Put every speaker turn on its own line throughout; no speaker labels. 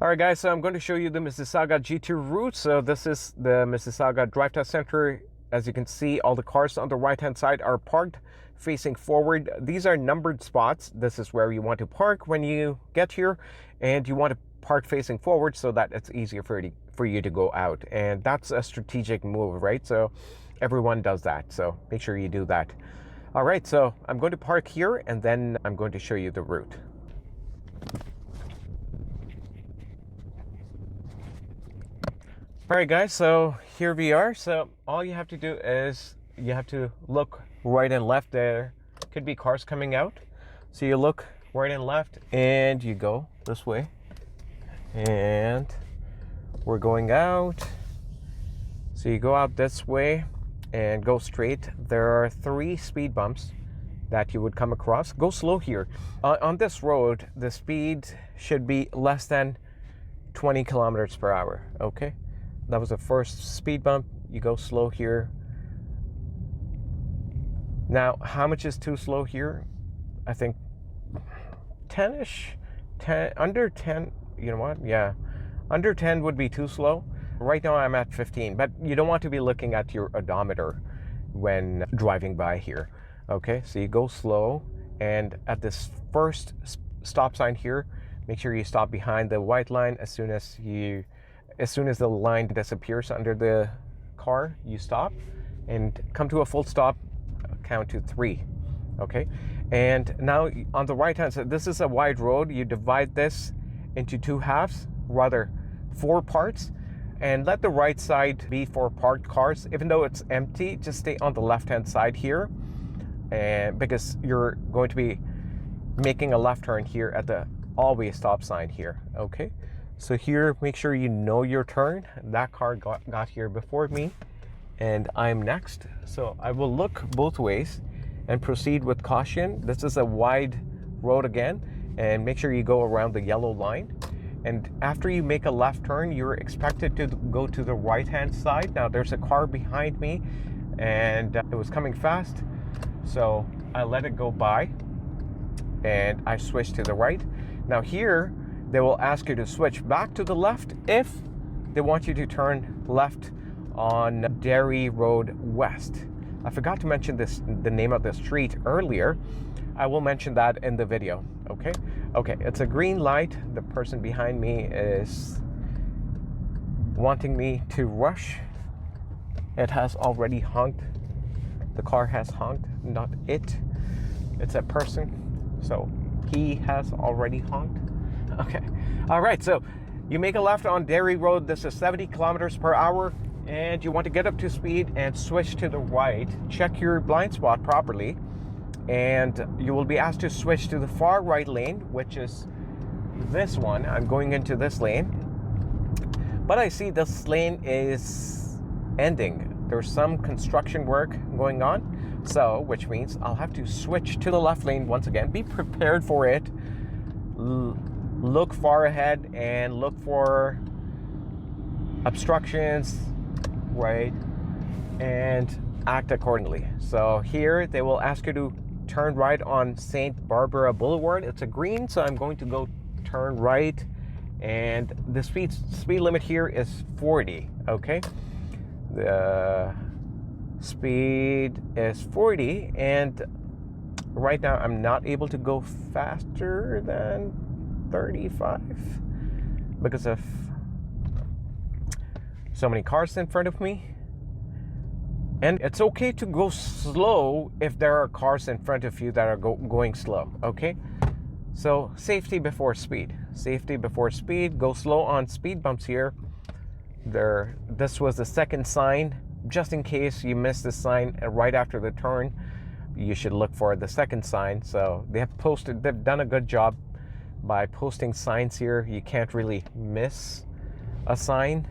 Alright guys, so I'm going to show you the Mississauga G2 route. So this is the Mississauga DriveTest Centre. As you can see, all the cars on the right hand side are parked facing forward. These are numbered spots. This is where you want to park when you get here, and you want to park facing forward so that it's easier for you to go out. And that's a strategic move, right? So everyone does that, so make sure you do that. Alright, so I'm going to park here and then I'm going to show you the route. Alright guys, so here we are. So all you have to do is you have to look right and left. There could be cars coming out, so you look right and left and you go this way, and we're going out. So you go out this way and go straight. There are 3 speed bumps that you would come across. Go slow here. On this road, the speed should be less than 20 kilometers per hour. Okay, that was the first speed bump. You go slow here. Now, how much is too slow here? I think 10-ish, 10, under 10, you know what? Yeah, under 10 would be too slow. Right now I'm at 15, but you don't want to be looking at your odometer when driving by here. Okay, so you go slow, and at this first stop sign here, make sure you stop behind the white line. As soon as the line disappears under the car, you stop and come to a full stop. Count to 3. Okay, and now on the right hand side, this is a wide road. You divide this into 2 halves, rather 4 parts, and let the right side be for parked cars. Even though it's empty, just stay on the left hand side here, and because you're going to be making a left turn here at the always stop sign here. Okay, so here, make sure you know your turn. That car got here before me, and I'm next. So I will look both ways and proceed with caution. This is a wide road again, and make sure you go around the yellow line. And after you make a left turn, you're expected to go to the right hand side. Now there's a car behind me, and it was coming fast, so I let it go by and I switched to the right. Now here they will ask you to switch back to the left if they want you to turn left on Derry Road West. I forgot to mention the name of the street earlier. I will mention that in the video. Okay, it's a green light. The person behind me is wanting me to rush. It has already honked. The car has honked, not it. It's a person, so he has already honked. Okay, all right, so you make a left on Derry Road. This is 70 kilometers per hour, and you want to get up to speed and switch to the right. Check your blind spot properly, and you will be asked to switch to the far right lane, which is this one. I'm going into this lane, but I see this lane is ending. There's some construction work going on, so which means I'll have to switch to the left lane once again. Be prepared for it. Look far ahead and look for obstructions, right, and act accordingly. So here they will ask you to turn right on St. Barbara Boulevard. It's a green, so I'm going to go turn right, and the speed limit here is 40. Okay, the speed is 40, and right now I'm not able to go faster than 35 because of so many cars in front of me. And it's okay to go slow if there are cars in front of you that are going slow. Okay, so safety before speed. Safety before speed. Go slow on speed bumps here. This was the second sign. Just in case you missed the sign right after the turn, you should look for the second sign. So they've done a good job by posting signs here. You can't really miss a sign.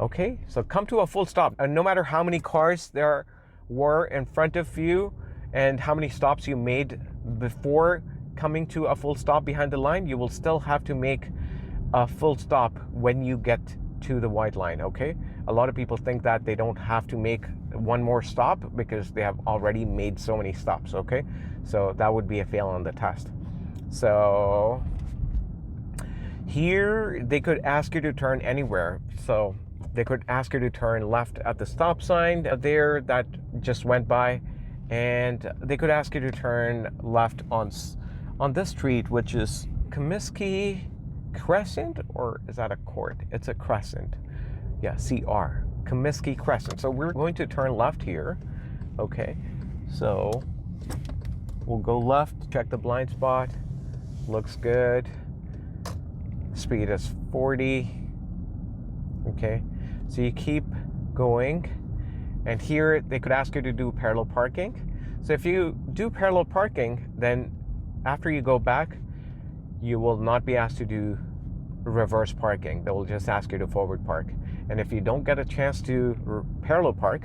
Okay, so come to a full stop, and no matter how many cars there were in front of you and how many stops you made before coming to a full stop behind the line, you will still have to make a full stop when you get to the white line. Okay, a lot of people think that they don't have to make one more stop because they have already made so many stops. Okay, so that would be a fail on the test. So Here, they could ask you to turn anywhere. So they could ask you to turn left at the stop sign there that just went by, and they could ask you to turn left on this street, which is Comiskey Crescent, or is that a court? It's a crescent. Yeah, CR, Comiskey Crescent. So we're going to turn left here. Okay, so we'll go left, check the blind spot. Looks good. Speed is 40. Okay, so you keep going, and here they could ask you to do parallel parking. So if you do parallel parking, then after you go back, you will not be asked to do reverse parking. They will just ask you to forward park. And if you don't get a chance to parallel park,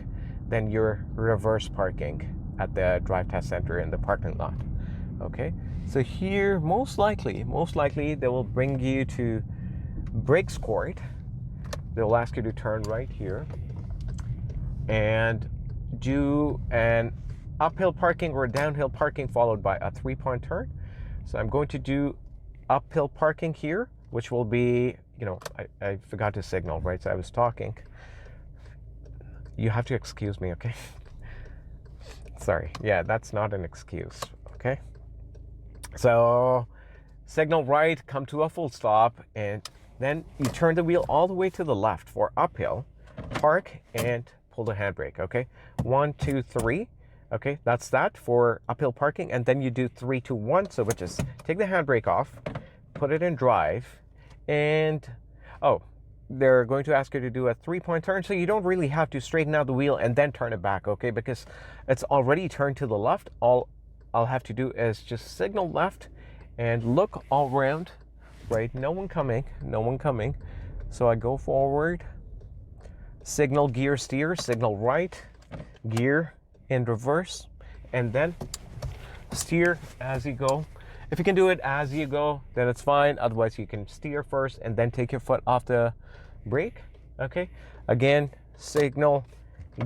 then you're reverse parking at the drive test center in the parking lot. Okay, so here most likely they will bring you to brakes court. They'll ask you to turn right here and do an uphill parking or downhill parking followed by a 3-point turn. So I'm going to do uphill parking here, which will be, I forgot to signal, right? So I was talking. You have to excuse me, okay? Sorry. Yeah, that's not an excuse, okay? So signal right, come to a full stop, and then you turn the wheel all the way to the left for uphill, park, and pull the handbrake, okay? 1, 2, 3. Okay, that's that for uphill parking. And then you do 3, 2, 1. So which is take the handbrake off, put it in drive, and they're going to ask you to do a 3-point turn. So you don't really have to straighten out the wheel and then turn it back, okay? Because it's already turned to the left. All I'll have to do is just signal left and look all around, right? No one coming. So I go forward, signal gear steer, signal right, gear in reverse, and then steer as you go. If you can do it as you go, then it's fine. Otherwise, you can steer first and then take your foot off the brake. Okay, again, signal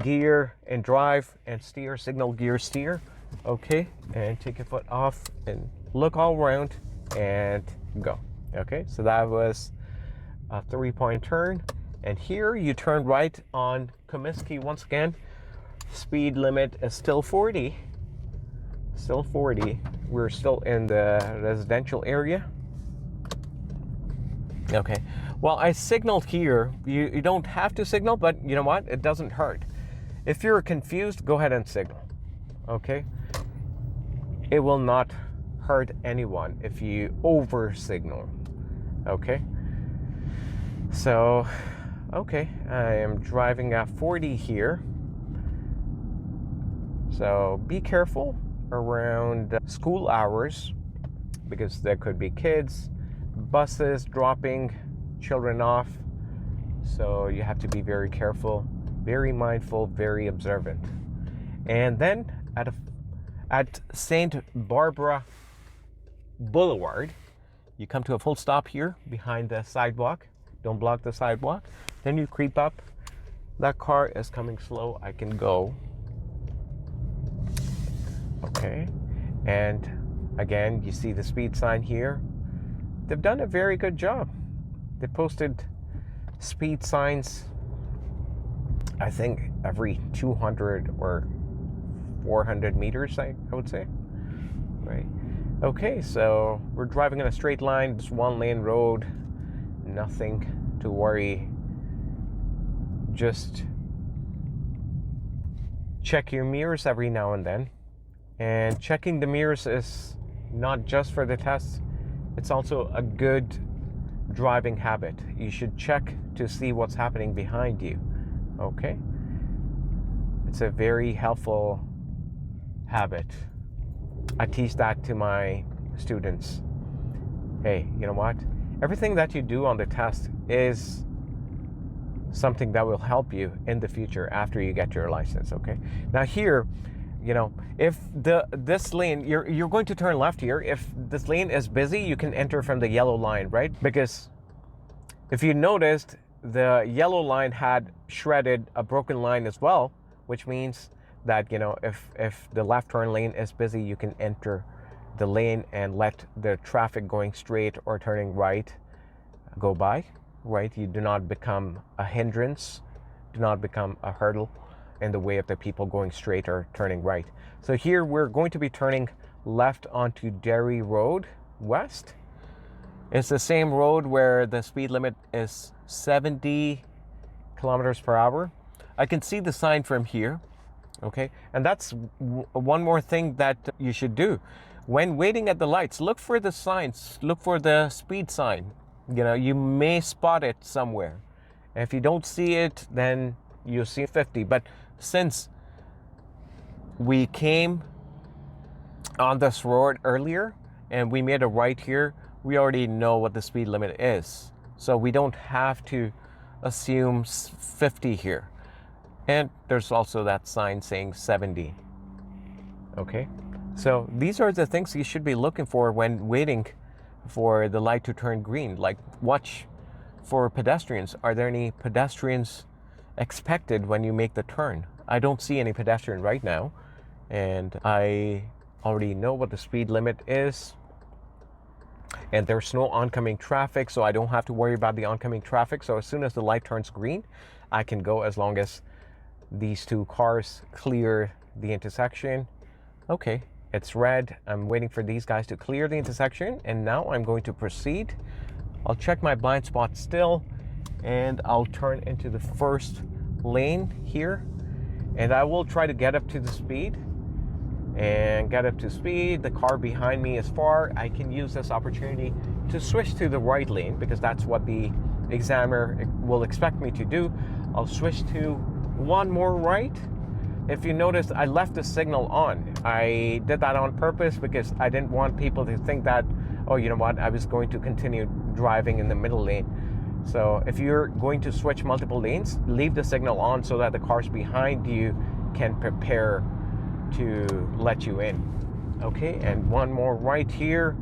gear and drive and steer, signal gear steer. Okay, and take your foot off and look all around and go. Okay, so that was a 3-point turn, and here you turn right on Comiskey once again. Speed limit is still 40. We're still in the residential area. Okay, well, I signaled here. You don't have to signal, but you know what? It doesn't hurt. If you're confused, go ahead and signal. Okay, it will not hurt anyone if you over signal. Okay, so okay, I am driving at 40 here. So be careful around school hours, because there could be kids, buses dropping children off. So you have to be very careful, very mindful, very observant. And then at St. Barbara Boulevard, you come to a full stop here behind the sidewalk. Don't block the sidewalk. Then you creep up. That car is coming slow. I can go. Okay, and again, you see the speed sign here. They've done a very good job. They posted speed signs, I think, every 200 or 400 meters, I would say. Right. Okay, so we're driving in a straight line, just 1-lane road, nothing to worry. Just check your mirrors every now and then. And checking the mirrors is not just for the test, it's also a good driving habit. You should check to see what's happening behind you. Okay? It's a very helpful habit. I teach that to my students. Hey, you know what? Everything that you do on the test is something that will help you in the future after you get your license, okay? Now here, if this lane, you're going to turn left here. If this lane is busy, you can enter from the yellow line, right? Because if you noticed, the yellow line had shredded a broken line as well, which means that, if the left turn lane is busy, you can enter the lane and let the traffic going straight or turning right go by, right? You do not become a hindrance, do not become a hurdle in the way of the people going straight or turning right. So here we're going to be turning left onto Derry Road west. It's the same road where the speed limit is 70 kilometers per hour. I can see the sign from here, okay? And that's one more thing that you should do. When waiting at the lights, look for the signs, look for the speed sign. You know, you may spot it somewhere. And if you don't see it, then you'll see 50. But since we came on this road earlier and we made a right here, we already know what the speed limit is. So we don't have to assume 50 here. And there's also that sign saying 70. Okay, so these are the things you should be looking for when waiting for the light to turn green. Like, watch for pedestrians. Are there any pedestrians expected when you make the turn? I don't see any pedestrian right now, and I already know what the speed limit is, and there's no oncoming traffic, so I don't have to worry about the oncoming traffic. So as soon as the light turns green, I can go as long as these two cars clear the intersection. Okay, it's red. I'm waiting for these guys to clear the intersection, and now I'm going to proceed. I'll check my blind spot still, and I'll turn into the first lane here, and I will try to get up to the speed. And get up to speed. The car behind me is far. I can use this opportunity to switch to the right lane because that's what the examiner will expect me to do. I'll switch to one more right. If you notice, I left the signal on. I did that on purpose because I didn't want people to think that, oh, you know what, I was going to continue driving in the middle lane. So if you're going to switch multiple lanes, leave the signal on so that the cars behind you can prepare to let you in. Okay, and one more right here.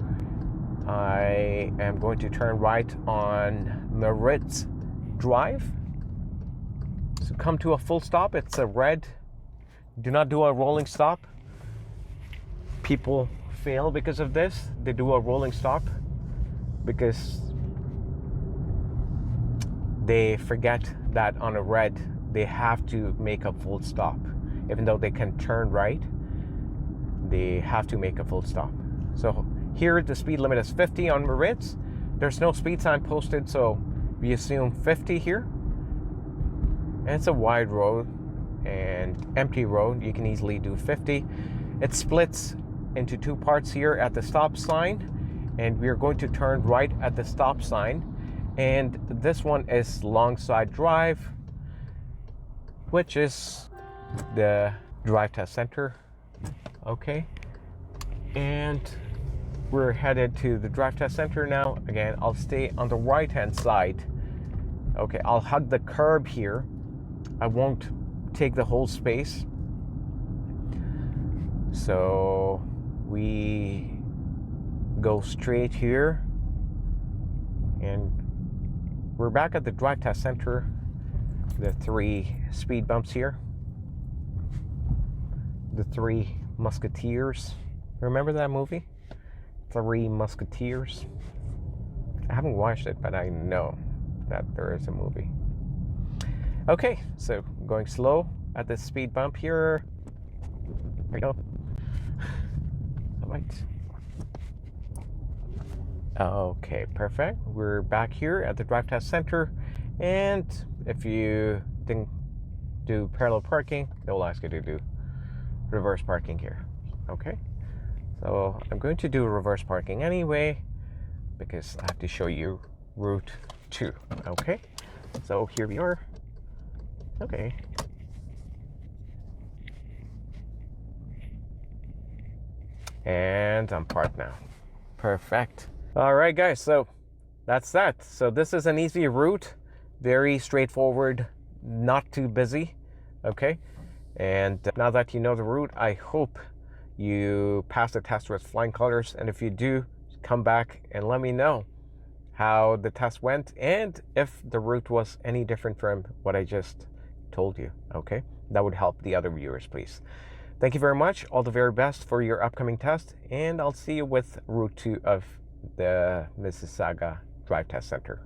I am going to turn right on Maritz Drive. So come to a full stop. It's a red. Do not do a rolling stop. People fail because of this. They do a rolling stop because they forget that on a red they have to make a full stop. Even though they can turn right, they have to make a full stop. So here the speed limit is 50 on Maritz. There's no speed sign posted, so we assume 50 here. And it's a wide road and empty road. You can easily do 50. It splits into two parts here at the stop sign, and we're going to turn right at the stop sign. And this one is Longside Drive, which is the DriveTest Centre. Okay, and we're headed to the DriveTest Centre now. Again, I'll stay on the right hand side. Okay, I'll hug the curb here. I won't take the whole space. So we go straight here, and we're back at the DriveTest Centre. The 3 speed bumps here. The 3 Musketeers. Remember that movie? 3 Musketeers. I haven't watched it, but I know that there is a movie. Okay, so going slow at this speed bump here. There we go. All right. Okay, perfect. We're back here at the DriveTest Centre, and if you didn't do parallel parking, they will ask you to do reverse parking here. Okay, so I'm going to do reverse parking anyway because I have to show you Route 2. Okay, so here we are. Okay, and I'm parked now. Perfect. All right, guys, so that's that. So this is an easy route, very straightforward, not too busy. Okay, and now that you know the route, I hope you pass the test with flying colors. And if you do, come back and let me know how the test went and if the route was any different from what I just told you. Okay, that would help the other viewers, please. Thank you very much. All the very best for your upcoming test, and I'll see you with Route 2 of the Mississauga DriveTest Centre.